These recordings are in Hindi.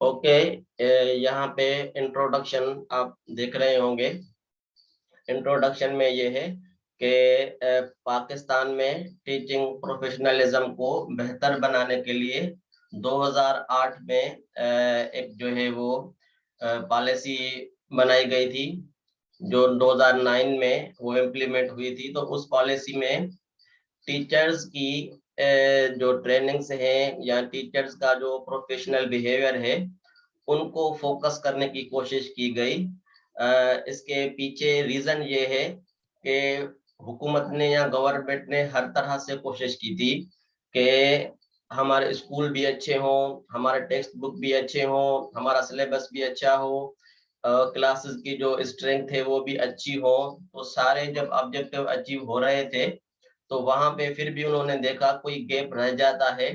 ओके, यहाँ पे इंट्रोडक्शन आप देख रहे होंगे। इंट्रोडक्शन में ये है कि पाकिस्तान में टीचिंग प्रोफेशनलिज्म को बेहतर बनाने के लिए 2008 में एक जो है वो पॉलिसी बनाई गई थी, जो 2009 में वो इम्प्लीमेंट हुई थी। तो उस पॉलिसी में टीचर्स की जो ट्रेनिंग्स हैं या टीचर्स का जो प्रोफेशनल बिहेवियर है उनको फोकस करने की कोशिश की गई। इसके पीछे रीजन ये है कि हुकूमत ने या गवर्नमेंट ने हर तरह से कोशिश की थी कि हमारे स्कूल भी अच्छे हों, हमारे टेक्स्ट बुक भी अच्छे हों, हमारा सिलेबस भी अच्छा हो, क्लासेस की जो स्ट्रेंथ है वो भी अच्छी हो। तो सारे जब ऑब्जेक्टिव अचीव हो रहे थे तो वहां पे फिर भी उन्होंने देखा कोई गैप रह जाता है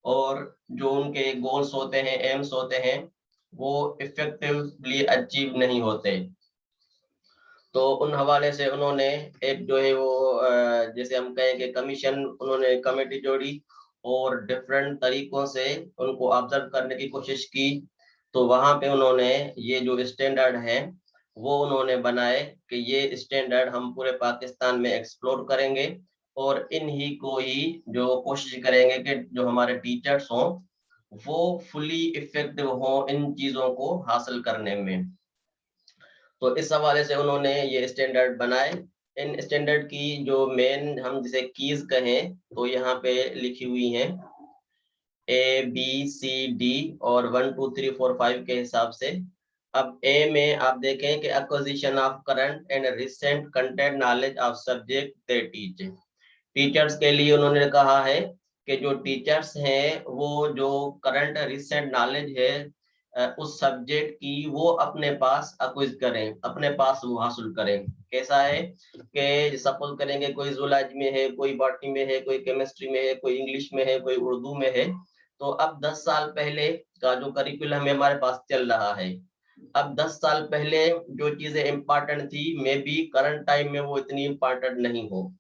और जो उनके गोल्स होते हैं, एम्स होते हैं, वो इफेक्टिवली अचीव नहीं होते। तो उन हवाले से उन्होंने एक जो है वो जैसे हम कहें कि कमीशन, उन्होंने कमेटी जोड़ी और डिफरेंट तरीकों से उनको ऑब्जर्व करने की कोशिश की। तो वहां पे उन्होंने ये जो स्टैंडर्ड है वो उन्होंने बनाए कि ये स्टैंडर्ड हम पूरे पाकिस्तान में एक्सप्लोर करेंगे और इन्हीं को ही जो कोशिश करेंगे कि जो हमारे टीचर्स हों वो फुली इफेक्टिव हों इन चीजों को हासिल करने में। तो इस हवाले से उन्होंने ये स्टैंडर्ड बनाए। इन स्टैंडर्ड की जो मेन हम जिसे कीज कहें तो यहाँ पे लिखी हुई हैं ABCD और 1 2 3 4 5 के हिसाब से। अब ए में आप देखें कि acquisition of current and recent content knowledge of subject they teach. Teachers के लिए उन्होंने कहा है कि जो टीचर्स हैं वो जो करंट रिसेंट नॉलेज है उस सब्जेक्ट की वो अपने पास अक्विज करें, अपने पास वो हासिल करें। कैसा है कि सपोज करेंगे कोई जूलॉजी में है, कोई बॉटनी में है, कोई केमिस्ट्री में है, कोई इंग्लिश में है, कोई उर्दू में है। तो अब 10 साल पहले का जो करिकुलम हमारे पास चल रहा है, अब 10 साल पहले जो चीजें इम्पोर्टेंट थी मे बी करंट टाइम में वो इतनी इम्पोर्टेंट नहीं हो।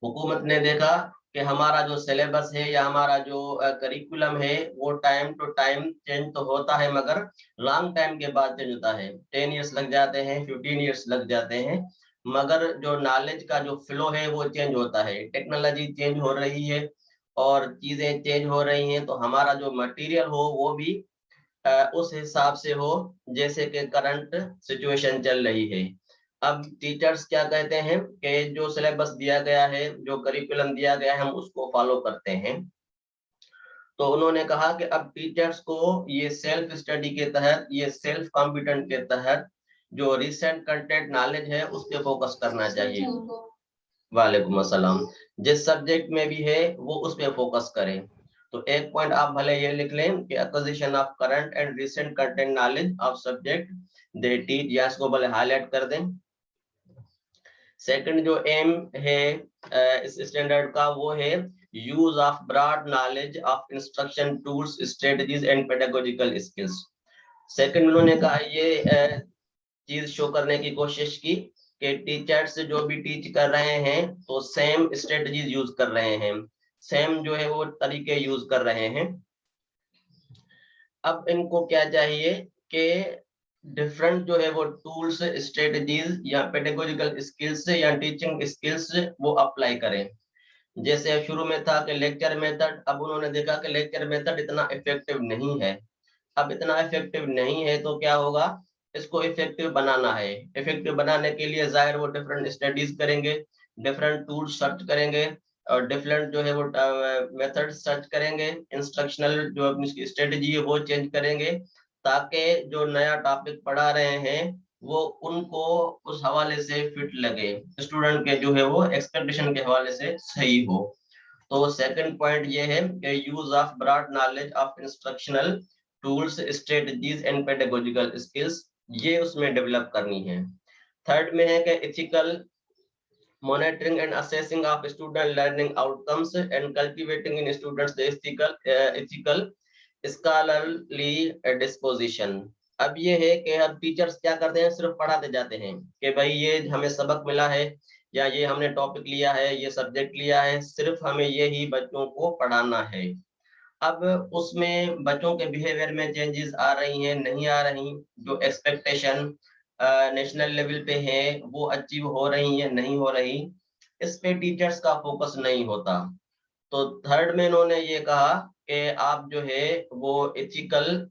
हुकूमत ने देखा कि हमारा जो सिलेबस है या हमारा जो करिकुलम है वो टाइम टू टाइम चेंज तो होता है मगर लॉन्ग टाइम के बाद चेंज होता है। 10 इयर्स लग जाते हैं, 15 इयर्स लग जाते हैं, मगर जो नॉलेज का जो फ्लो है वो चेंज होता है। टेक्नोलॉजी चेंज हो रही है और चीजें चेंज हो रही हैं, तो हमारा जो मटेरियल हो वो भी उस हिसाब से हो जैसे कि करंट सिचुएशन चल रही है। अब टीचर्स क्या कहते हैं कि जो सिलेबस दिया गया है, जो करिकुलम दिया गया है, हम उसको फॉलो करते हैं। तो उन्होंने कहा कि अब टीचर्स को ये सेल्फ स्टडी के तहत, ये सेल्फ कॉम्पिटेंट के तहत जो रिसेंट कंटेंट नॉलेज है उस पे फोकस करना चाहिए। वालेकुम अस्सलाम। जिस सब्जेक्ट में भी है वो उस पे फोकस करें। तो एक पॉइंट आप भले ये लिख लें कि acquisition of current and recent content knowledge of subject they teach, या इसको भले हाईलाइट कर दें। सेकंड जो एम है इस स्टैंडर्ड का वो है use of broad knowledge of instruction tools, strategies and pedagogical skills. Second उन्होंने कहा ये चीज शो करने की कोशिश की कि टीचर्स जो भी टीच कर रहे हैं तो सेम स्ट्रेटजीज यूज कर रहे हैं, सेम जो है वो तरीके यूज कर रहे हैं। अब इनको क्या चाहिए कि डिफरेंट जो है वो टूल्स, स्ट्रेटजीज या पेडागोजिकल स्किल्स या टीचिंग स्किल्स वो अप्लाई करें। जैसे शुरू में था कि लेक्चर मेथड, अब उन्होंने देखा कि लेक्चर मेथड इतना इफेक्टिव नहीं है। अब इतना इफेक्टिव नहीं है तो क्या होगा, इसको इफेक्टिव बनाना है। इफेक्टिव बनाने के लिए जाहिर वो डिफरेंट स्टडीज करेंगे, डिफरेंट टूल्स सर्च करेंगे और डिफरेंट जो है वो मेथड सर्च करेंगे, इंस्ट्रक्शनल जो अपनी स्ट्रेटजी है वो चेंज करेंगे ताकि जो नया टॉपिक पढ़ा रहे हैं वो उनको उस हवाले से फिट लगे, स्टूडेंट के जो है वो एक्सपेक्टेशन के हवाले से सही हो। तो सेकंड पॉइंट ये है कि use of broad knowledge of instructional tools, strategies and pedagogical skills, ये उसमें डेवलप करनी है। थर्ड में है कि ethical monitoring and assessing of student learning outcomes and cultivating in students the ethical scholarly disposition। अब ये है कि अब टीचर्स क्या करते हैं, सिर्फ पढ़ाते जाते हैं कि भाई ये हमें सबक मिला है या ये हमने टॉपिक लिया है, ये सब्जेक्ट लिया है, सिर्फ हमें ये ही बच्चों को पढ़ाना है। अब उसमें बच्चों के बिहेवियर में चेंजेस आ रही हैं, नहीं आ रही, जो एक्सपेक्टेशन नेशनल लेवल पे है वो अचीव हो रही है, नहीं हो रही, इस पे टीचर्स का फोकस नहीं होता। तो थर्ड में इन्होंने ये कहा कि आप जो है वो एथिकल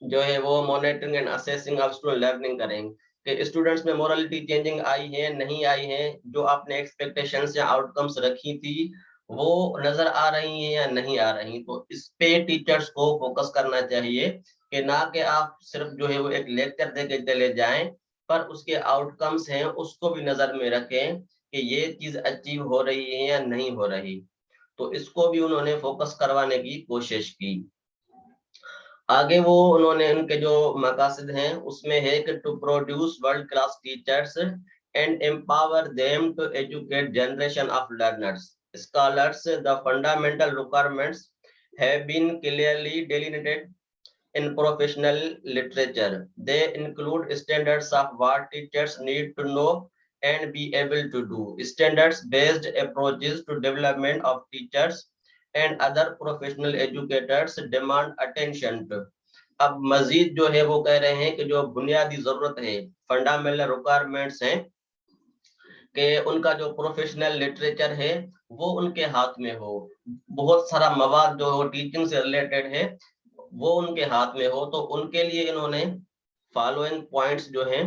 जो है वो monitoring and assessing of student learning करें, कि स्टूडेंट्स में मोरालिटी चेंजिंग आई है, नहीं आई है, जो आपने एक्सपेक्टेशंस या आउटकम्स रखी थी वो नजर आ रही हैं या नहीं आ रही। तो इस पे टीचर्स को फोकस करना चाहिए, कि ना कि आप सिर्फ जो है वो एक लेक्चर देके चले जाएं, पर उसके आउटकम्स हैं उसको भी नजर में रखें कि ये चीज अचीव हो रही है या नहीं हो रही। तो इसको भी उन्होंने फोकस करवाने की कोशिश की। आगे वो उन्होंने उनके जो मकासद हैं उसमें है कि to produce world class teachers and empower them to educate generation of learners scholars. The fundamental requirements have been clearly delineated in professional literature. They include standards of what teachers need to know and be able to do. Standards-based approaches to development of teachers and other professional educators demand attention to. अब मजीद जो है वो कह रहे हैं कि जो बुनियादी जरूरत है, फंडामेंटल रिक्वायरमेंट्स हैं, कि उनका जो प्रोफेशनल लिटरेचर है वो उनके हाथ में हो, बहुत सारा मवाद जो टीचिंग से रिलेटेड है वो उनके हाथ में हो। तो उनके लिए इन्होंने फॉलोइंग पॉइंट्स जो हैं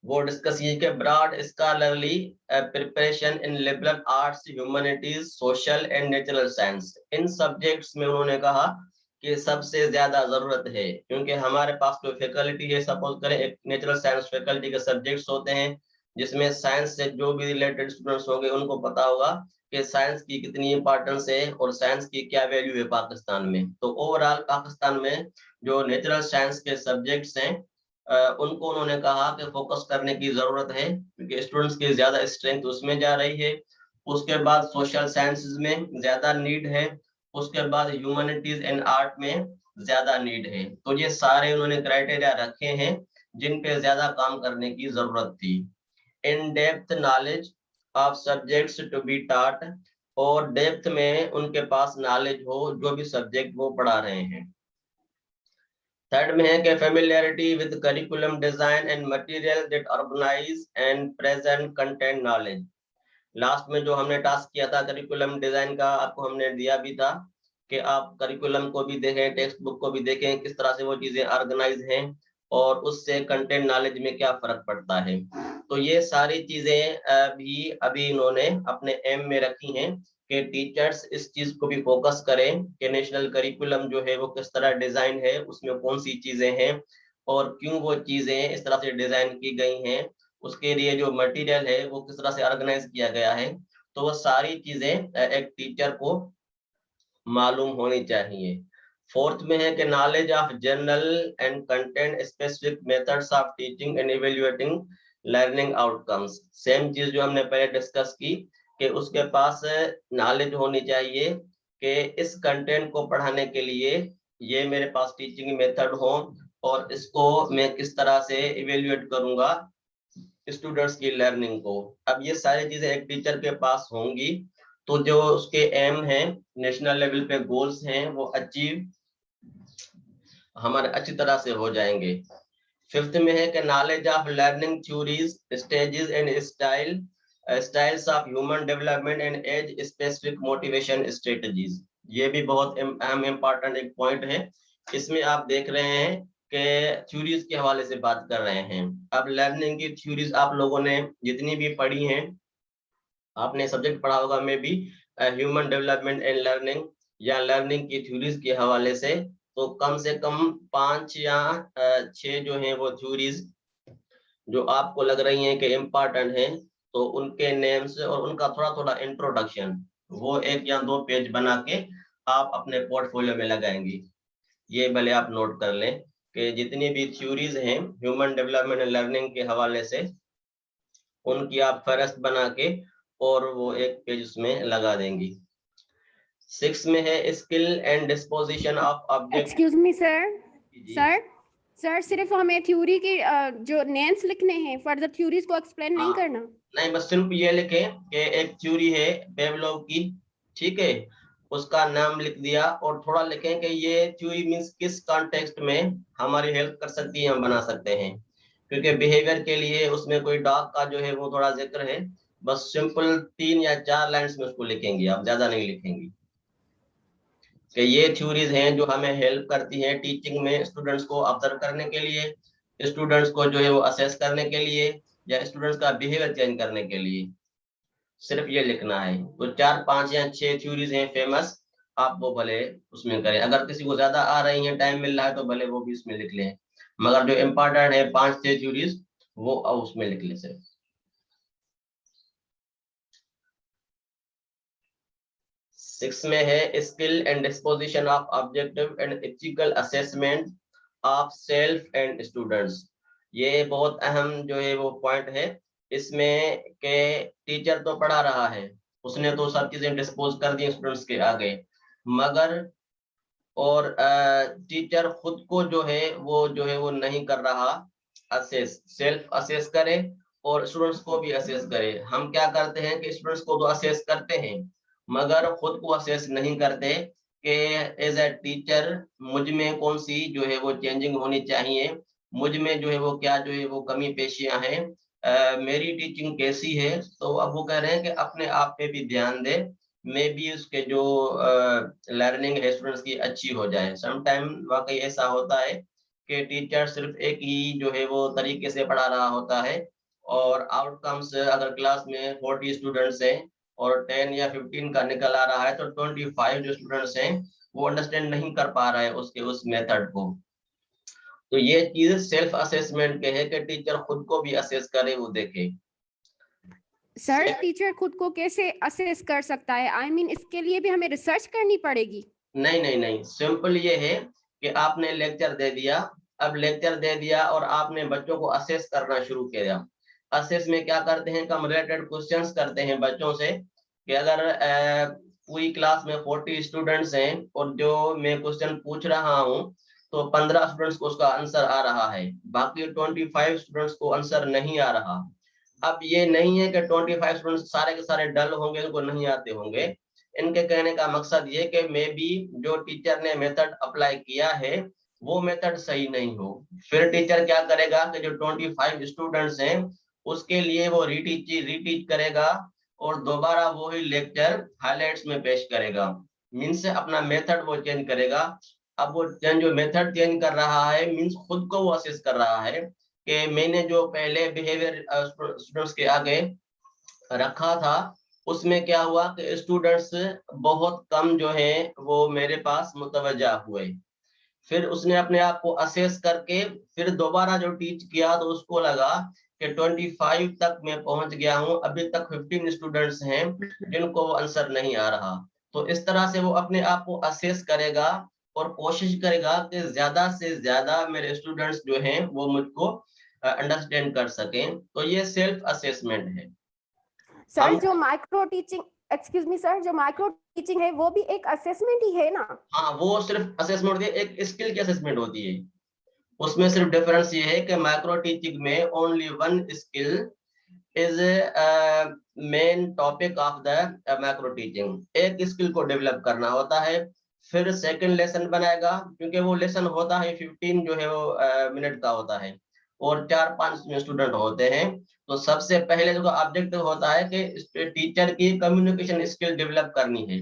वो डिस्कस किए कि broad scholarly preparation in liberal arts, humanities, social and natural science. इन सब्जेक्ट्स में उन्होंने कहा कि सबसे ज्यादा जरूरत है, क्योंकि हमारे पास जो फैकल्टी है, सपोज करें एक नेचुरल साइंस फैकल्टी के सब्जेक्ट्स होते हैं जिसमें साइंस से जो भी रिलेटेड स्टूडेंट्स होंगे उनको पता होगा कि साइंस की कितनी इंपॉर्टेंस है और साइंस की क्या वैल्यू है पाकिस्तान में। तो ओवरऑल पाकिस्तान में जो नेचुरल साइंस के सब्जेक्ट्स हैं उनको उन्होंने कहा कि फोकस करने की जरूरत है, क्योंकि स्टूडेंट्स की ज्यादा स्ट्रेंथ उसमें जा रही है। उसके बाद सोशल साइंसेज में ज्यादा नीड है, उसके बाद ह्यूमैनिटीज एंड आर्ट में ज्यादा नीड है। तो ये सारे उन्होंने क्राइटेरिया रखे हैं जिन पे ज्यादा काम करने की जरूरत थी। In depth knowledge of subjects to be taught, और डेप्थ में उनके पास नॉलेज हो जो भी सब्जेक्ट वो पढ़ा रहे हैं। थर्ड में है कि familiarity with curriculum design and material that organise and present content knowledge. Last में जो हमने टास्क किया था करिकुलम डिजाइन का, आपको हमने दिया भी था कि आप करिकुलम को भी देखें, टेक्स्ट बुक को भी देखें, किस तरह से वो चीजें ऑर्गेनाइज हैं और उससे कंटेंट नॉलेज में क्या फर्क पड़ता है। तो ये सारी चीजें भी अभी इन्होंने अपने एम में रखी हैं कि टीचर्स इस चीज को भी फोकस करें कि नेशनल करिकुलम जो है वो किस तरह डिजाइन है, उसमें कौन सी चीजें हैं और क्यों वो चीजें इस तरह से डिजाइन की गई हैं, उसके लिए जो मटेरियल है वो किस तरह से ऑर्गेनाइज किया गया है। तो वो सारी चीजें एक टीचर को मालूम होनी चाहिए। फोर्थ में है कि knowledge of general and content specific methods of teaching and evaluating learning outcomes. Same चीज जो हमने पहले डिस्कस की कि उसके पास नॉलेज होनी चाहिए कि इस कंटेंट को पढ़ाने के लिए ये मेरे पास टीचिंग मेथड हो और इसको मैं किस तरह से इवेल्युएट करूंगा स्टूडेंट्स की लर्निंग को। अब ये सारी चीजें एक टीचर के पास होंगी तो जो उसके एम हैं, नेशनल लेवल पे गोल्स हैं, वो अचीव हमारे अच्छी तरह से हो जाएंगे। फिफ्थ में है कि knowledge of learning theories, stages and styles of human development and age specific motivation strategies. ये भी बहुत अहम इम्पोर्टेंट एक पॉइंट है। इसमें आप देख रहे हैं कि थ्योरीज के हवाले से बात कर रहे हैं। अब लर्निंग की थ्योरीज आप लोगों ने जितनी भी पढ़ी हैं, आपने सब्जेक्ट पढ़ा होगा में भी ह्यूमन डेवलपमेंट एंड लर्निंग या लर्निंग की थ्योरीज के हवाले से, तो कम से कम 5 या 6 जो हैं वो थ्योरीज जो आपको लग रही हैं कि इम्पोर्टेंट हैं, तो उनके नेम्स और उनका थोड़ा थोड़ा इंट्रोडक्शन वो 1 या 2 पेज बना के आप अपने पोर्टफोलियो में लगाएंगे। ये भले आप नोट कर लें कि जितनी भी थ्योरीज हैं ह्यूमन डेवलपमेंट एंड लर्निंग के हवाले से, उनकी आप फहरिस्त बना के और वो 1 पेज उसमें लगा देंगी। 6 में है skill and disposition of object. Excuse me sir, sir सिर्फ हमें थ्योरी के जो नेम्स लिखने हैं, फर्दर थ्योरीज को एक्सप्लेन नहीं करना। नहीं, बस सिर्फ ये लिखें कि एक थ्योरी है पेवलोव की, ठीक है, उसका नाम लिख दिया और थोड़ा लिखें कि ये थ्योरी मीन्स किस कॉन्टेक्स्ट में हमारी हेल्प कर सकती है, हम बना सकते हैं। क्योंकि बिहेवियर के लिए उसमें कोई डॉग का जो है वो थोड़ा जिक्र है, बस सिंपल 3 या 4 लाइन्स में उसको लिखेंगे, आप ज्यादा नहीं लिखेंगे कि ये थ्योरीज हैं जो हमें हेल्प करती हैं टीचिंग में, स्टूडेंट्स को ऑब्जर्व करने के लिए, स्टूडेंट्स को जो है वो असेस करने के लिए, या स्टूडेंट्स का बिहेवियर चेंज करने के लिए। सिर्फ ये लिखना है। तो 4, 5 या 6 थ्योरीज हैं फेमस, आप वो भले उसमें करें। अगर किसी को ज्यादा आ रही है, टाइम मिल रहा है, तो भले वो भी इसमें लिख लें, मगर जो इम्पोर्टेंट है 5-6 थ्योरीज वो उसमें लिख ले सिर्फ। 6 में है skill and disposition of objective and ethical assessment of self and students. ये बहुत अहम जो है वो पॉइंट है इसमें के टीचर तो पढ़ा रहा है, उसने तो सब चीजें डिस्पोज कर दी स्टूडेंट्स के आगे, मगर और टीचर खुद को जो है वो नहीं कर रहा असेस, सेल्फ असेस करे और स्टूडेंट्स को भी असेस करे। हम क्या करते हैं कि स्टूडेंट्स को तो असेस करते हैं, मगर खुद को असेस नहीं करते कि एज ए टीचर मुझ में कौन सी जो है वो चेंजिंग होनी चाहिए, मुझ में जो है वो क्या जो है वो कमी पेशियां हैं, मेरी टीचिंग कैसी है। तो अब वो कह रहे हैं कि अपने आप पे भी ध्यान दे, मे बी उसके जो लर्निंग है स्टूडेंट्स की अच्छी हो जाए। सम टाइम वाकई ऐसा होता है कि टीचर सिर्फ एक ही जो है वो तरीके से पढ़ा रहा होता है, और आउटकम्स अगर क्लास में 40 स्टूडेंट्स हैं और 10 या 15 का निकल आ रहा है, तो 25 जो स्टूडेंट्स हैं वो अंडरस्टैंड नहीं कर पा रहे हैं उसके उस मेथड को। तो ये चीज सेल्फ असेसमेंट के है कि टीचर खुद को भी असेस करे, वो देखे। सर टीचर खुद को कैसे असेस कर सकता है? आई मीन इसके लिए भी हमें रिसर्च करनी पड़ेगी? नहीं, सिंपल ये है कि आपने लेक्चर दे दिया, अब लेक्चर दे दिया और आपने बच्चों को असेस करना शुरू किया। असेस में क्या करते हैं, कम रिलेटेड क्वेश्चंस करते हैं बच्चों से कि अगर पूरी क्लास में 40 स्टूडेंट्स हैं और जो मैं क्वेश्चन पूछ रहा हूँ तो 15 स्टूडेंट्स को उसका आंसर आ रहा है, बाकी 25 स्टूडेंट्स को आंसर नहीं आ रहा। अब ये नहीं है कि 25 स्टूडेंट्स सारे के सारे डल होंगे, उनको नहीं आते होंगे। इनके कहने का मकसद ये कि मे बी जो टीचर ने मेथड अप्लाई किया है वो मेथड सही नहीं हो। फिर टीचर क्या करेगा कि जो 25 स्टूडेंट्स हैं उसके लिए वो रीटीच करेगा और दोबारा वो ही लेक्चर हाइलाइट्स में पेश करेगा। मीन्स अपना मेथड वो चेंज करेगा। अब वो जो मेथड चेंज कर रहा है मीन्स खुद को वो असेस कर रहा है कि मैंने जो पहले बिहेवियर स्टूडेंट्स के आगे रखा था उसमें क्या हुआ कि स्टूडेंट्स बहुत कम जो है वो मेरे पास मुतवज्जा हुए। फिर उसने अपने आप को असेस करके फिर दोबारा जो टीच किया तो उसको लगा कि 25 तक मैं पहुंच गया हूं, अभी तक 15 स्टूडेंट्स हैं जिनको वो आंसर नहीं आ रहा। तो इस तरह से वो अपने आप को असेस करेगा और कोशिश करेगा कि ज्यादा से ज्यादा मेरे स्टूडेंट्स जो हैं वो मुझको अंडरस्टैंड कर सकें। तो ये सेल्फ असेसमेंट है। सर जो micro teaching, excuse me sir, जो माइक्रो टीचिंग है वो भी एक असेसमेंट ही है ना? हाँ, वो सिर्फ असेसमेंट होती है, एक स्किल की असेसमेंट होती है। उसमें सिर्फ डिफरेंस ये है कि माइक्रो टीचिंग में only one skill is main topic of the micro teaching. एक स्किल को डेवलप करना होता है, फिर सेकंड लेसन बनाएगा, क्योंकि वो लेसन होता है 15 जो है वो मिनट का होता है और 4-5 स्टूडेंट होते हैं। तो सबसे पहले जो ऑब्जेक्टिव होता है कि टीचर की कम्युनिकेशन स्किल डेवलप करनी है।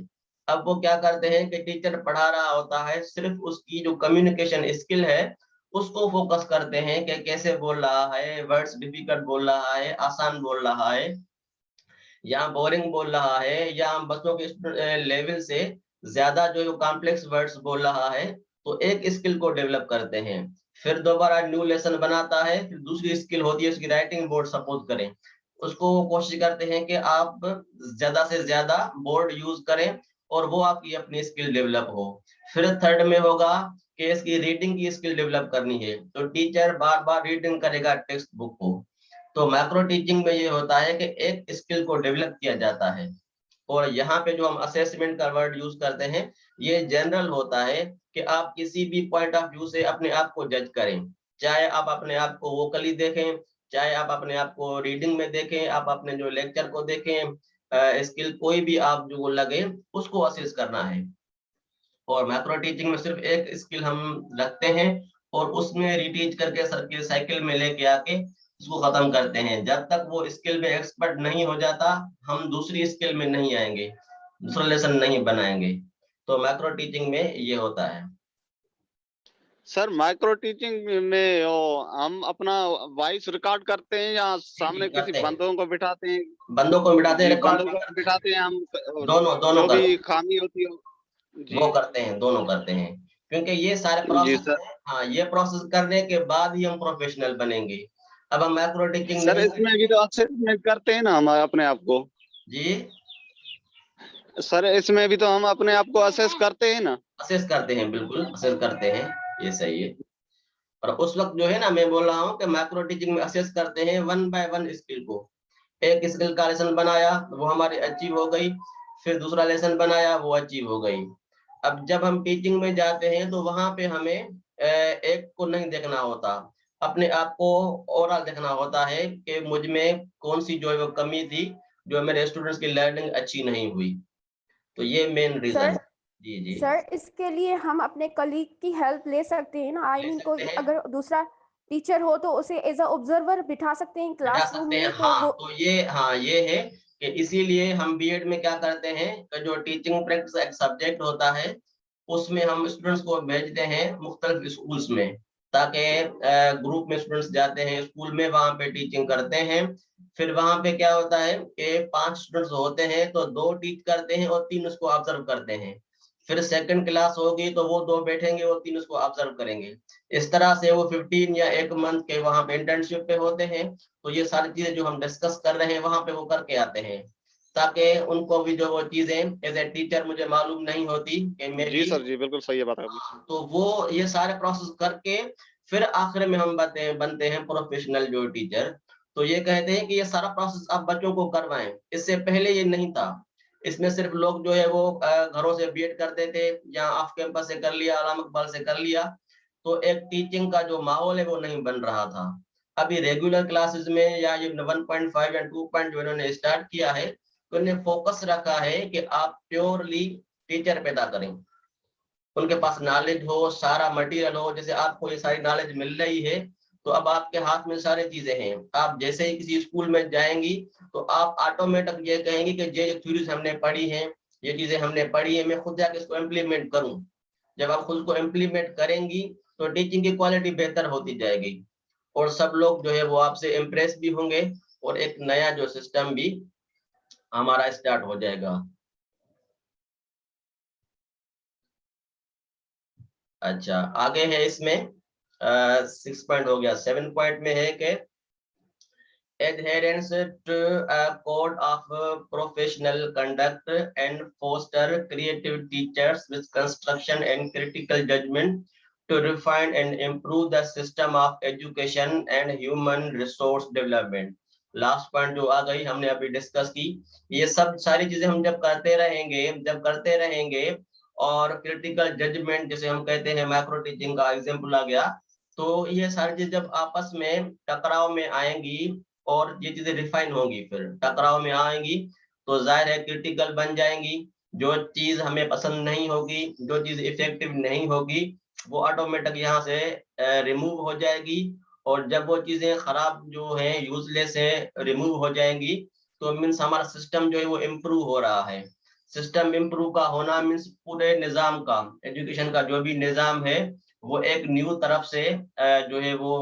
अब वो क्या करते हैं कि टीचर पढ़ा रहा होता है, सिर्फ उसकी जो कम्युनिकेशन स्किल है उसको फोकस करते हैं कि कैसे बोल रहा है, वर्ड्स डिफिकल्ट बोल रहा है, आसान बोल रहा है, या बोरिंग बोल रहा है, या बच्चों के लेवल से ज्यादा जो कॉम्प्लेक्स वर्ड्स बोल रहा है। तो एक स्किल को डेवलप करते हैं, फिर दोबारा न्यू लेसन बनाता है, फिर दूसरी स्किल होती है उसकी राइटिंग बोर्ड सपोज करें, उसको कोशिश करते हैं कि आप ज्यादा से ज्यादा बोर्ड यूज करें और वो आपकी अपनी स्किल डेवलप हो। फिर थर्ड में होगा कि इसकी रीडिंग की स्किल डेवलप करनी है, तो टीचर बार बार रीडिंग करेगा टेक्स्ट बुक को। तो मैक्रो टीचिंग में ये होता है कि एक स्किल को डेवलप किया जाता है। और यहाँ पे जो हम असेसमेंट का वर्ड यूज करते हैं ये जनरल होता है कि आप किसी भी पॉइंट ऑफ व्यू से अपने आप को जज करें, चाहे आप अपने आप को वोकली देखें, चाहे आप अपने आप को रीडिंग में देखें, आप अपने जो लेक्चर को देखें, स्किल कोई भी आप जो लगे उसको असेस करना है। और माइक्रो टीचिंग में सिर्फ एक स्किल हम रखते हैं और उसमें रिटीच करके सर्किल साइकिल में लेके आके उसको खत्म करते हैं। जब तक वो स्किल में एक्सपर्ट नहीं हो जाता, हम दूसरी स्किल में नहीं आएंगे, दूसरा लेसन नहीं बनाएंगे। तो माइक्रो टीचिंग में ये होता है। सर माइक्रो टीचिंग में हम अपना वॉइस रिकॉर्ड करते हैं या सामने किसी करते हैं। बंदों को बिठाते हैं? बंदों को बिठाते हैं, जी, रिकॉर्ड बंदों को बिठाते हैं हम, दोनों जो करते भी हैं। खामी होती है। जी वो करते हैं, दोनों करते हैं, क्योंकि ये सारे जी प्रोसेस सर। है। हाँ, ये प्रोसेस करने के बाद ही हम प्रोफेशनल बनेंगे। अब हम माइक्रो टीचिंग सर नहीं इसमें भी तो असेसमेंट करते हैं ना हम अपने आप को? जी, सर इसमें भी तो हम अपने आप को असेस करते हैं ना? असेस करते हैं, बिल्कुल असेस करते हैं, ये सही है। और उस वक्त जो है ना, मैं बोल रहा हूँ कि माइक्रो टीचिंग में असेस करते हैं 1 बाय 1 स्किल को। एक स्किल का लेसन बनाया, वो हमारी अचीव हो गई, फिर दूसरा लेसन बनाया, वो अचीव हो गई। अब जब हम टीचिंग में जाते हैं तो वहां पे हमें एक को नहीं देखना होता, अपने आप को ओवरऑल देखना होता है कि मुझ में कौन सी जो है वो कमी थी, जो मेरे स्टूडेंट्स की लर्निंग अच्छी नहीं हुई। तो ये मेन रीजन सर है। जी जी, सर इसके लिए हम अपने कलीग की हेल्प ले सकते हैं ना? आई ले मीन सकते कोई हैं, अगर दूसरा टीचर हो तो उसे एज अ ऑब्जर्वर बिठा सकते हैं हटा क्लासरूम सकते हैं। में, तो हाँ, वो तो ये, हाँ ये है कि इसीलिए हम बीएड में क्या करते हैं कि जो टीचिंग प्रैक्टिस एक सब्जेक्ट होता है, उसमें हम स्टूडेंट्स को भेजते हैं मुख्तलिफ स्कूल्स में, ताकि ग्रुप में स्टूडेंट्स जाते हैं स्कूल में, वहां पे टीचिंग करते हैं। फिर वहां पे क्या होता है कि 5 स्टूडेंट्स होते हैं तो 2 टीच करते हैं और 3 उसको ऑब्जर्व करते हैं। फिर सेकंड क्लास होगी तो वो 2 बैठेंगे और 3 उसको ऑब्जर्व करेंगे। इस तरह से वो 15 या 1 मंथ के वहां पे इंटर्नशिप पे होते हैं। तो ये सारी चीजें जो हम डिस्कस कर रहे हैं वहां पे वो करके आते हैं, ताकि उनको भी जो वो चीजें एज ए टीचर मुझे मालूम नहीं होती कि जी मेरी। सर जी, बिल्कुल सही है बात आपकी। तो वो ये सारे प्रोसेस करके फिर आखिर में हम बनते हैं प्रोफेशनल जो टीचर। तो ये कहते हैं कि ये सारा प्रोसेस आप बच्चों को करवाएं, इससे पहले ये नहीं था। इसमें सिर्फ लोग जो है वो घरों से बीएड करते थे या ऑफ कैंपस से कर लिया, अलामा इकबाल से कर लिया। तो एक टीचिंग का जो माहौल है वो नहीं बन रहा था। अभी रेगुलर क्लासेस में या ये 1.5 या 2 जो इन्होंने स्टार्ट किया है, तो इन्हें फोकस रखा है कि आप प्योरली टीचर पैदा करें, उनके पास नॉलेज हो, सारा मटेरियल हो। जैसे आपको ये सारी नॉलेज मिल रही है, तो अब आपके हाथ में सारी चीजें हैं। आप जैसे ही किसी स्कूल में जाएंगी तो आप ऑटोमेटिक ये कहेंगी कि ये थ्योरीज हमने पढ़ी हैं, ये चीजें हमने पढ़ी है, मैं खुद जाके इसको इम्प्लीमेंट करूं। जब आप खुद को इम्प्लीमेंट करेंगी तो टीचिंग की क्वालिटी बेहतर होती जाएगी और सब लोग जो है वो आपसे इम्प्रेस भी होंगे और एक नया जो सिस्टम भी हमारा स्टार्ट हो जाएगा। अच्छा, आगे है इसमें 6 पॉइंट हो गया। 7 पॉइंट में है कि adherence to a code of professional conduct and foster creative teachers with construction and critical judgment to refine and improve the system of education and human resource development। Last point जो आ गई हमने अभी डिस्कस की, ये सब सारी चीजें हम जब करते रहेंगे और क्रिटिकल जजमेंट जैसे हम कहते हैं, माइक्रो टीचिंग का एग्जांपल आ गया। तो ये सारी चीज जब आपस में टकराव में आएंगी और ये चीजें रिफाइन होंगी, फिर टकराव में आएंगी तो जाहिर है क्रिटिकल बन जाएंगी। जो चीज हमें पसंद नहीं होगी, जो चीज इफेक्टिव नहीं होगी, वो ऑटोमेटिक यहाँ से रिमूव हो जाएगी। और जब वो चीजें खराब जो है यूजलेस है रिमूव हो जाएंगी, तो मीन्स हमारा सिस्टम जो है वो इम्प्रूव हो रहा है। सिस्टम इम्प्रूव का होना मीन्स पूरे निजाम का, एजुकेशन का जो भी निजाम है वो एक न्यू तरफ से जो है वो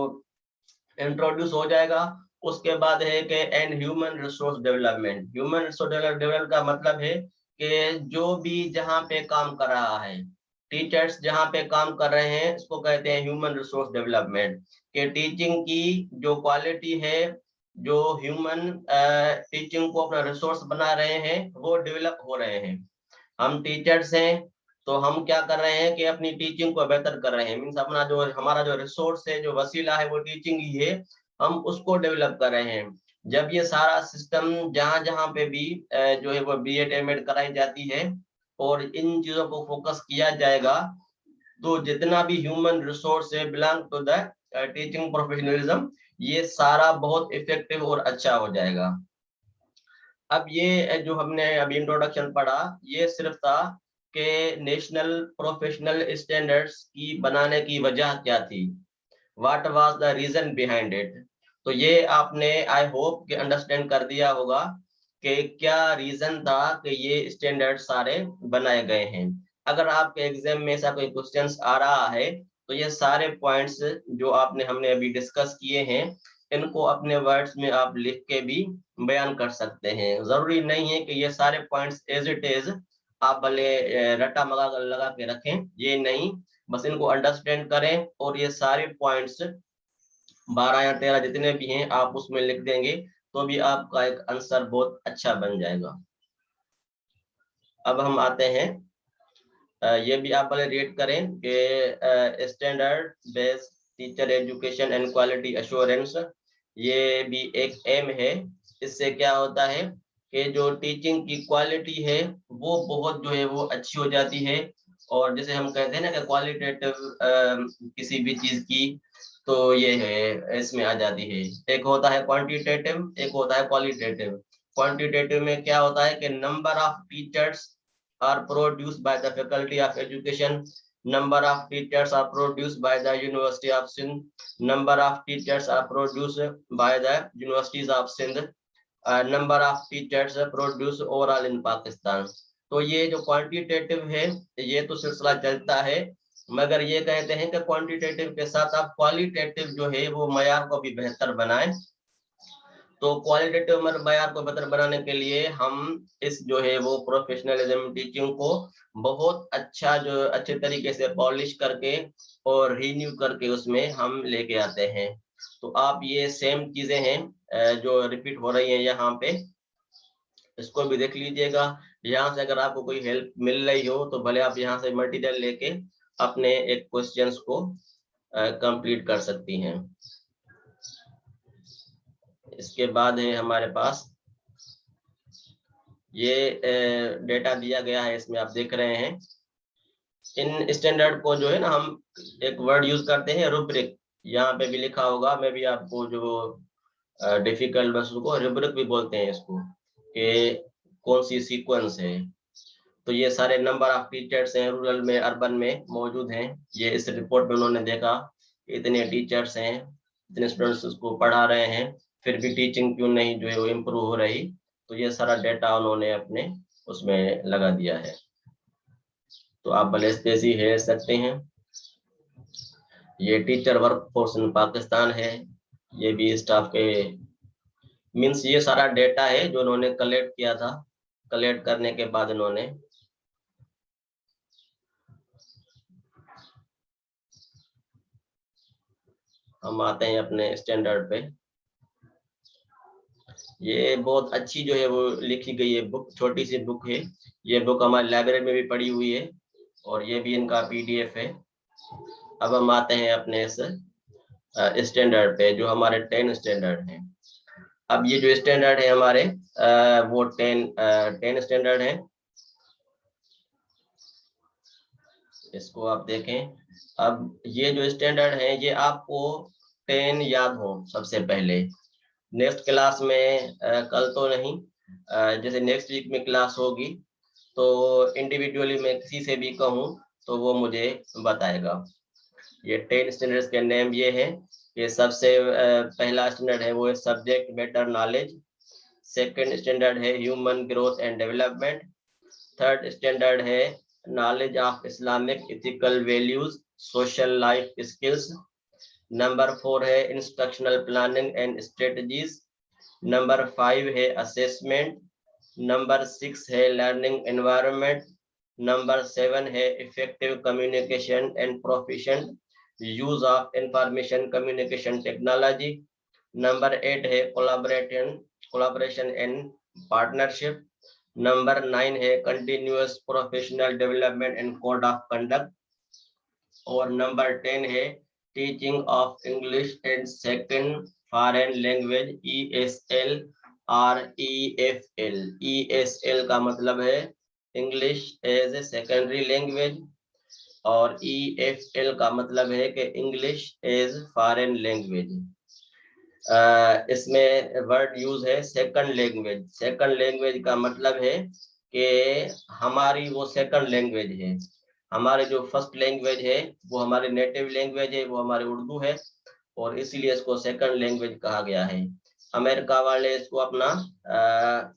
इंट्रोड्यूस हो जाएगा। उसके बाद है कि and human resource development. Human resource development का मतलब है कि जो भी जहाँ पे काम कर रहा है, टीचर्स जहाँ पे काम कर रहे हैं, इसको कहते हैं ह्यूमन रिसोर्स डेवलपमेंट। कि टीचिंग की जो क्वालिटी है, जो ह्यूमन टीचिंग को अपना रिसोर्स बना रहे हैं, वो डेवलप हो रहे हैं। हम टीचर्स हैं तो हम क्या कर रहे हैं कि अपनी टीचिंग को बेहतर कर रहे हैं। मीन्स अपना जो हमारा जो रिसोर्स है, जो वसीला है, वो टीचिंग ही है, हम उसको डेवलप कर रहे हैं। जब ये सारा सिस्टम जहाँ जहाँ पे भी जो है वो बीएड एमएड कराई जाती है और इन चीजों को फोकस किया जाएगा, तो जितना भी ह्यूमन रिसोर्स है belong to the teaching professionalism, ये सारा बहुत इफेक्टिव और अच्छा हो जाएगा। अब ये जो हमने अभी इंट्रोडक्शन पढ़ा, ये सिर्फ था कि नेशनल प्रोफेशनल स्टैंडर्ड्स की बनाने की वजह क्या थी, what was the reason behind it. तो ये आपने आई होप कि अंडरस्टैंड कर दिया होगा कि क्या रीजन था कि ये स्टैंडर्ड सारे बनाए गए हैं। अगर आपके एग्जाम में ऐसा कोई क्वेश्चंस आ रहा है तो ये सारे पॉइंट्स जो आपने हमने अभी डिस्कस किए हैं, इनको अपने वर्ड्स में आप लिख के भी बयान कर सकते हैं। जरूरी नहीं है कि ये सारे पॉइंट्स एज इट इज आप भले रट्टा मगा कर लगा के रखें, ये नहीं, बस इनको अंडरस्टैंड करें और ये सारे पॉइंट्स 12 या 13 जितने भी हैं आप उसमें लिख देंगे तो भी आपका एक आंसर बहुत अच्छा बन जाएगा। अब हम आते हैं, ये भी आप पहले रीड करें कि standard based teacher education and quality assurance, ये भी एक एम है। इससे क्या होता है कि जो टीचिंग की क्वालिटी है वो बहुत जो है वो अच्छी हो जाती है। और जैसे हम कहते हैं ना कि क्वालिटेटिव किसी भी चीज की, तो ये है इसमें आ जाती है। एक होता है क्वांटिटेटिव, एक होता है क्वालिटेटिव। क्वांटिटेटिव में क्या होता है कि number of teachers are produced by the faculty of education, number of teachers are produced by the University of Sindh, number of teachers are produced by the universities of Sindh, number of teachers produced overall in Pakistan। तो ये जो क्वांटिटेटिव है ये तो सिलसिला चलता है, मगर ये कहते हैं कि क्वांटिटेटिव के साथ आप क्वालिटेटिव जो है वो मयार को भी बेहतर बनाएं। तो क्वालिटेटिव मयार को बेहतर बनाने के लिए हम इस जो है वो प्रोफेशनलिज्म टीचिंग को बहुत अच्छा जो अच्छे तरीके से पॉलिश करके और रिन्यू करके उसमें हम लेके आते हैं। तो आप ये सेम चीजें हैं जो रिपीट हो रही हैं यहाँ पे, इसको भी देख लीजिएगा। यहाँ से अगर आपको कोई हेल्प मिल रही हो तो भले आप यहाँ से मटेरियल लेके अपने एक क्वेश्चंस को कंप्लीट कर सकती हैं। इसके बाद है हमारे पास ये डेटा दिया गया है, इसमें आप देख रहे हैं। इन स्टैंडर्ड को जो है ना हम एक वर्ड यूज करते हैं रुब्रिक, यहाँ पे भी लिखा होगा, मैं भी आपको जो डिफिकल्ट बस को रुब्रिक भी बोलते हैं इसको, कि कौन सी सीक्वेंस है। तो ये सारे नंबर ऑफ टीचर्स हैं, रूरल में अर्बन में मौजूद हैं। ये इस रिपोर्ट में उन्होंने देखा इतने टीचर्स हैं, इतने स्टूडेंट्स उसको पढ़ा रहे हैं, फिर भी टीचिंग क्यों नहीं जो है वो इम्प्रूव हो रही। तो ये सारा डेटा उन्होंने अपने उसमें लगा दिया है, तो आप भले तेजी है सकते हैं। ये teacher work force in Pakistan है, ये भी स्टाफ के मीन्स ये सारा डेटा है जो उन्होंने कलेक्ट किया था। कलेक्ट करने के बाद उन्होंने हम आते हैं अपने स्टैंडर्ड पे। ये बहुत अच्छी जो है वो लिखी गई है बुक, छोटी सी बुक है। ये बुक हमारी लाइब्रेरी में भी पड़ी हुई है और ये भी इनका पीडीएफ है। अब हम आते हैं अपने इस स्टैंडर्ड पे जो हमारे 10 स्टैंडर्ड हैं। अब ये जो स्टैंडर्ड है हमारे वो 10 स्टैंडर्ड है। इसको आप देखें। अब ये जो स्टैंडर्ड है ये आपको 10 याद हो सबसे पहले। नेक्स्ट क्लास में कल तो नहीं, जैसे नेक्स्ट वीक में क्लास होगी तो इंडिविजुअली मैं किसी से भी कहूँ तो वो मुझे बताएगा। ये 10 स्टैंडर्ड्स के नेम ये है। ये सबसे पहला स्टैंडर्ड है वो है subject matter knowledge. Second standard है human growth and development. Third standard है knowledge of Islamic ethical values social life skills. Number 4 है instructional planning and strategies. Number 5 है असेसमेंट। नंबर 6 है लर्निंग एनवायरनमेंट। नंबर 7 है effective communication and proficient use of information communication technology. Number 8 है कोलैबोरेशन एंड पार्टनरशिप। नंबर 9 है continuous professional development and code of conduct. और नंबर 10 है teaching of English and second foreign language ESL और EFL। ESL का मतलब है English as a secondary language और EFL का मतलब है कि इंग्लिश एज फॉरेन लैंग्वेज। इसमें वर्ड यूज है सेकंड लैंग्वेज। सेकंड लैंग्वेज का मतलब है कि हमारी वो सेकंड लैंग्वेज है। हमारे जो फर्स्ट लैंग्वेज है वो हमारी नेटिव लैंग्वेज है, वो हमारी उर्दू है, और इसीलिए इसको सेकंड लैंग्वेज कहा गया है। अमेरिका वाले इसको अपना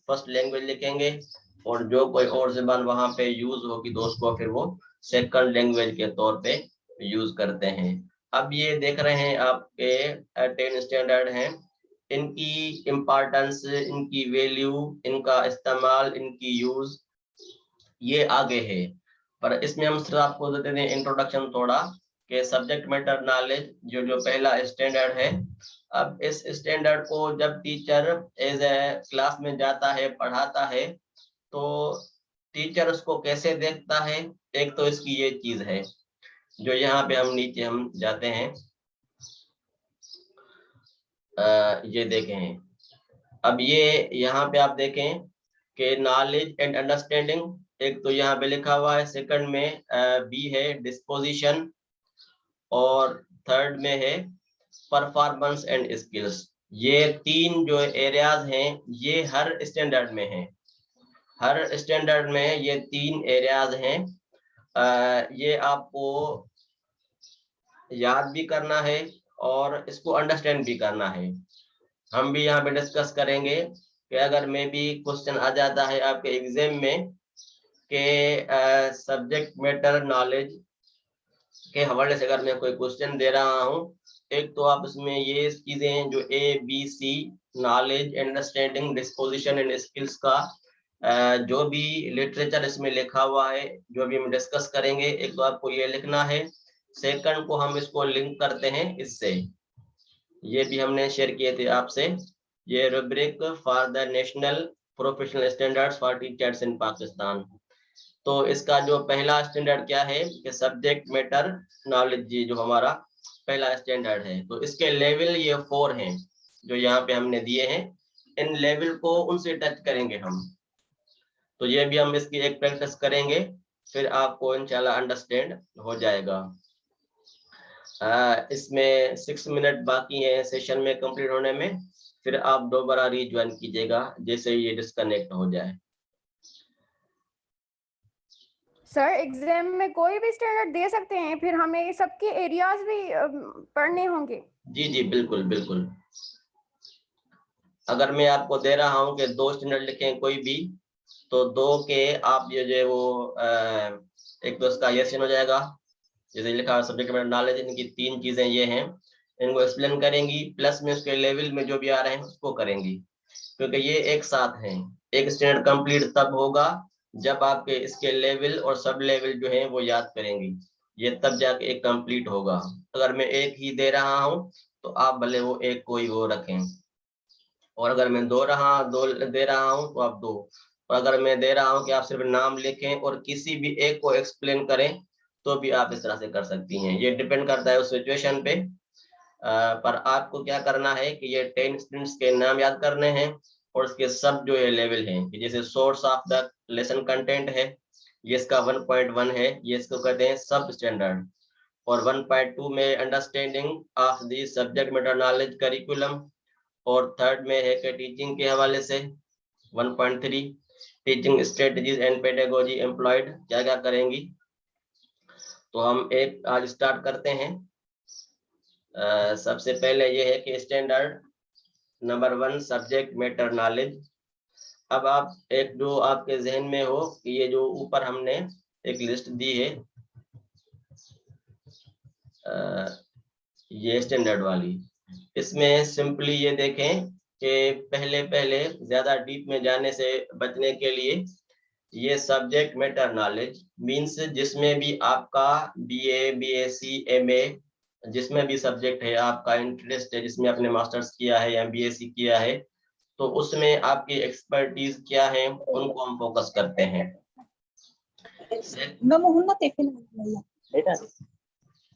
फर्स्ट लैंग्वेज लिखेंगे, और जो कोई और ज़बान वहां पे यूज होगी तो उसको फिर वो सेकंड लैंग्वेज के तौर पे यूज करते हैं। अब ये देख रहे हैं आपके 10 स्टैंडर्ड हैं, इनकी इम्पोर्टेंस, इनकी वैल्यू, इनका इस्तेमाल, इनकी यूज ये आगे है। पर इसमें हम सिर्फ आपको देते हैं इंट्रोडक्शन थोड़ा, कि सब्जेक्ट मैटर नॉलेज जो पहला स्टैंडर्ड है। अब इस स्टैंडर्ड को जब टीचर एज ए क्लास में जाता है, पढ़ाता है, तो टीचर उसको कैसे देखता है, एक तो इसकी ये चीज है जो यहाँ पे हम नीचे हम जाते हैं, ये देखें। अब ये यहाँ पे आप देखें कि नॉलेज एंड अंडरस्टैंडिंग, एक तो यहाँ पे लिखा हुआ है, सेकंड में बी है डिस्पोजिशन, और थर्ड में है परफॉर्मेंस एंड स्किल्स। ये तीन जो एरियाज हैं ये हर स्टैंडर्ड में है, हर स्टैंडर्ड में ये तीन एरियाज हैं। ये आपको याद भी करना है और इसको अंडरस्टैंड भी करना है। हम भी यहाँ पे डिस्कस करेंगे कि अगर में भी क्वेश्चन आ जाता है आपके एग्जाम में कि सब्जेक्ट मैटर नॉलेज के हवाले से अगर मैं कोई क्वेश्चन दे रहा हूँ, एक तो आप इसमें ये चीजें हैं जो ABC knowledge, understanding, disposition and skills का जो भी लिटरेचर इसमें लिखा हुआ है, जो भी हम डिस्कस करेंगे, एक तो आपको ये लिखना है। सेकंड को हम इसको लिंक करते हैं इससे, ये भी हमने शेयर किए थे आपसे, ये rubric for the national professional standards for teachers in Pakistan. तो इसका जो पहला स्टैंडर्ड क्या है कि सब्जेक्ट मैटर नॉलेज, ये जो हमारा पहला स्टैंडर्ड है, तो इसके लेवल ये 4 हैं जो यहाँ पे हमने दिए हैं। इन लेवल को उनसे टच करेंगे हम, तो ये भी हम इसकी एक प्रैक्टिस करेंगे, फिर आपको इंशाल्लाह अंडरस्टैंड हो जाएगा। इसमें 6 मिनट बाकी है सेशन में कंप्लीट होने में, फिर आप दोबारा रीज्वाइन कीजिएगा जैसे ये डिस्कनेक्ट हो जाए। सर एग्जाम में कोई भी स्टैंडर्ड दे सकते हैं, फिर हमें सबके एरियाज भी पढ़ने होंगे? जी जी बिल्कुल बिल्कुल। अगर मैं आपको दे रहा हूँ कि 2 स्टैंडर्ड लिखें कोई भी, तो 2 के आप ये जो वो एक तो इसका यस हो जाएगा, जैसे लिखा सब्जेक्ट मैटर नॉलेज, इनकी 3 चीजें ये हैं, इनको एक्सप्लेन करेंगी, प्लस में उसके लेवल में जो भी आ रहे हैं उसको करेंगी, क्योंकि ये एक साथ हैं। एक स्टैंडर्ड कंप्लीट तब होगा जब आपके इसके लेवल और सब लेवल जो है वो याद करेंगी, ये तब जाके एक कंप्लीट होगा। अगर मैं एक ही दे रहा हूँ तो आप भले वो एक कोई वो रखें, और अगर मैं दो दे रहा हूँ तो आप 2, और अगर मैं दे रहा हूँ कि आप सिर्फ नाम लिखें और किसी भी एक को एक्सप्लेन करें तो भी आप इस तरह से कर सकती हैं, ये डिपेंड करता है उस सिचुएशन पे। पर आपको क्या करना है कि ये 10 स्टूडेंट्स के नाम याद करने हैं, और इसके सब जो ये लेवल हैं, कि जैसे source of the lesson content है, ये इसका 1.1 है, ये इसको कहते हैं सब स्टैंडर्ड, और 1.2 में understanding of the subject matter knowledge curriculum, और थर्ड में है कि टीचिंग के हवाले से 1.3 teaching strategies and pedagogy employed, क्या क्या करेंगी। तो हम एक आज स्टार्ट करते हैं। सबसे पहले ये है कि standard number 1 subject matter knowledge. अब आप एक जो आपके जहन में हो कि ये जो ऊपर हमने एक लिस्ट दी है, ये स्टैंडर्ड वाली, इसमें सिंपली ये देखें कि पहले ज्यादा डीप में जाने से बचने के लिए ये सब्जेक्ट मैटर नॉलेज मींस जिसमें भी आपका BA BSc MA जिसमें भी सब्जेक्ट है आपका इंटरेस्ट है, जिसमें आपने मास्टर्स किया है या BSc किया है, तो उसमें आपकी एक्सपर्टीज क्या है उनको हम फोकस करते हैं।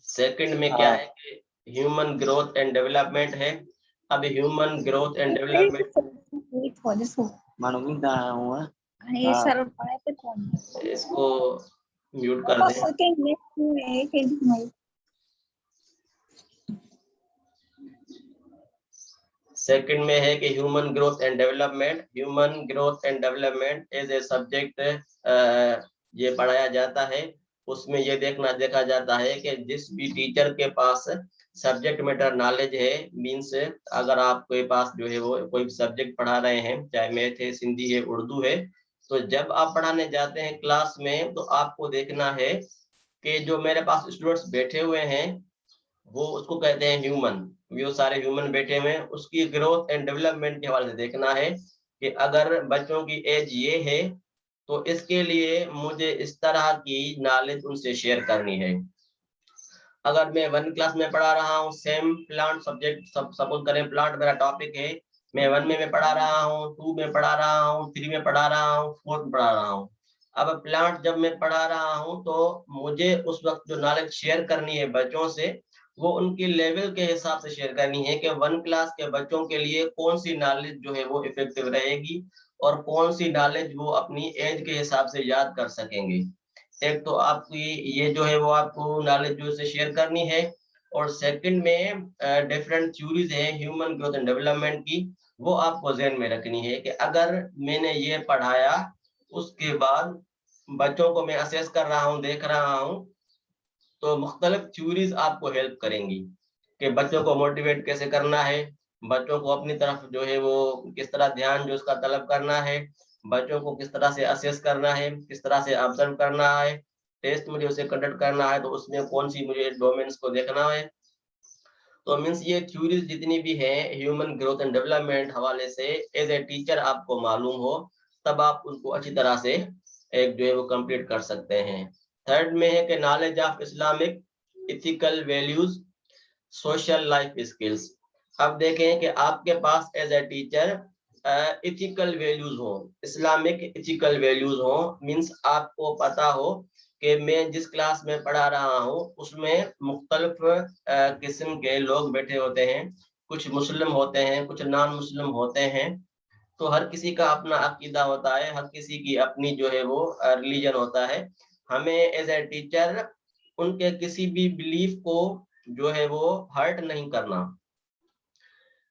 सेकंड में क्या है कि ह्यूमन ग्रोथ एंड डेवलपमेंट है। अब ह्यूमन ग्रोथ एंड डेवलपमेंट इसको म्यूट कर दें। सेकंड में है कि human growth and development. Human growth and development as a subject ये पढ़ाया जाता है। उसमें ये देखा जाता है कि जिस भी टीचर के पास सब्जेक्ट मैटर नॉलेज है, मीन्स अगर आपके पास जो है वो कोई सब्जेक्ट पढ़ा रहे हैं, चाहे मैथ है, हिंदी है, उर्दू है, तो जब आप पढ़ाने जाते हैं क्लास में, तो आपको देखना है कि जो मेरे पास स्टूडेंट्स बैठे हुए हैं वो उसको कहते हैं ह्यूमन, वो सारे ह्यूमन बैठे हुए हैं, उसकी ग्रोथ एंड डेवलपमेंट के हवाले से देखना है कि अगर बच्चों की एज ये है तो इसके लिए मुझे इस तरह की नॉलेज उनसे शेयर करनी है। अगर मैं 1 क्लास में पढ़ा रहा हूँ, सेम प्लांट सब्जेक्ट, सपोज करें प्लांट मेरा टॉपिक है, मैं 1 में पढ़ा रहा हूँ, 2 में पढ़ा रहा हूँ, 3 में पढ़ा रहा हूँ, 4 में पढ़ा रहा हूँ। अब प्लांट जब मैं पढ़ा रहा हूँ तो मुझे उस वक्त जो नॉलेज शेयर करनी है बच्चों से, वो उनकी लेवल के हिसाब से शेयर करनी है कि 1 क्लास के बच्चों के लिए कौन सी नॉलेज जो है वो इफेक्टिव रहेगी और कौन सी नॉलेज वो अपनी एज के हिसाब से याद कर सकेंगे। एक तो आपकी ये जो है वो आपको नॉलेज जो से शेयर करनी है, और सेकंड में डिफरेंट थ्योरीज है ह्यूमन ग्रोथ एंड डेवलपमेंट की, वो आपको ध्यान में रखनी है कि अगर मैंने ये पढ़ाया, उसके बाद बच्चों को मैं असेस कर रहा हूँ, देख रहा हूँ, तो मुख्तलिफ थ्योरीज आपको हेल्प करेंगी कि बच्चों को मोटिवेट कैसे करना है, बच्चों को अपनी तरफ जो है वो किस तरह ध्यान जो उसका तलब करना है, बच्चों को किस तरह से असेस करना है, किस तरह से ऑब्जर्व करना है, टेस्ट मुझे उसे कंडक्ट करना है तो उसमें कौन सी मुझे डोमेन्स को देखना है। तो मीन्स ये थ्योरीज जितनी भी है ह्यूमन ग्रोथ एंड डेवलपमेंट हवाले से एज ए टीचर आपको मालूम हो, तब आप उनको अच्छी तरह से एक जो है वो कंप्लीट कर सकते हैं। थर्ड में है कि knowledge of Islamic ethical values, social life skills. अब देखें कि आपके पास as a teacher ethical values हो, इस्लामिक इथिकल वैल्यूज हो, मीन्स आपको पता हो कि मैं जिस क्लास में पढ़ा रहा हूँ उसमें मुख्तलिफ किस्म के लोग बैठे होते हैं, कुछ मुस्लिम होते हैं, कुछ नॉन मुस्लिम होते हैं, तो हर किसी का अपना अकीदा होता है, हर किसी की अपनी जो है वो रिलीजन होता है। हमें एज ए टीचर उनके किसी भी बिलीफ को जो है वो हर्ट नहीं करना।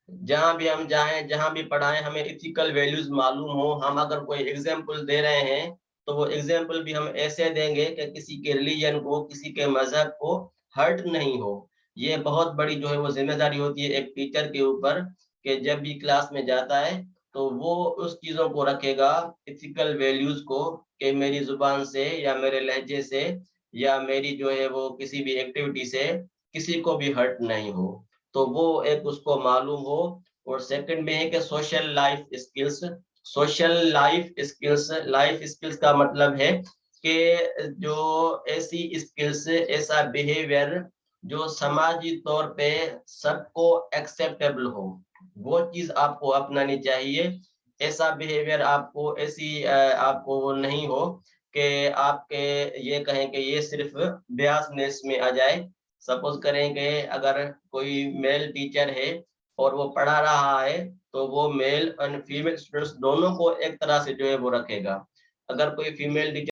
जहां भी हम जाएं, जहां भी पढ़ाएं, हमें इथिकल वैल्यूज मालूम हो। हम अगर कोई एग्जाम्पल दे रहे हैं तो वो एग्जाम्पल भी हम ऐसे देंगे कि किसी के रिलीजन को, किसी के मजहब को हर्ट नहीं हो। ये बहुत बड़ी जो है वो जिम्मेदारी होती है एक टीचर के ऊपर कि जब भी क्लास में जाता है तो वो उस चीजों को रखेगा, इथिकल वैल्यूज को, कि मेरी जुबान से या मेरे लहजे से या मेरी जो है वो किसी भी एक्टिविटी से किसी को भी हर्ट नहीं हो, तो वो एक उसको मालूम हो। और सेकंड में है कि social life skills. Social life skills का मतलब है कि जो ऐसी स्किल्स, ऐसा बिहेवियर जो समाजी तौर पे सबको एक्सेप्टेबल हो, वो चीज आपको अपनानी चाहिए। ऐसा बिहेवियर आपको, ऐसी आपको वो नहीं हो कि आपके ये कहें कि ये सिर्फ ब्यासनेस में आ जाए। सपोज करेंगे अगर कोई मेल टीचर है और वो पढ़ा रहा है तो वो मेल और फीमेल स्टूडेंट्स दोनों को एक तरह से जो है वो रखेगा। अगर कोई फीमेल टीचर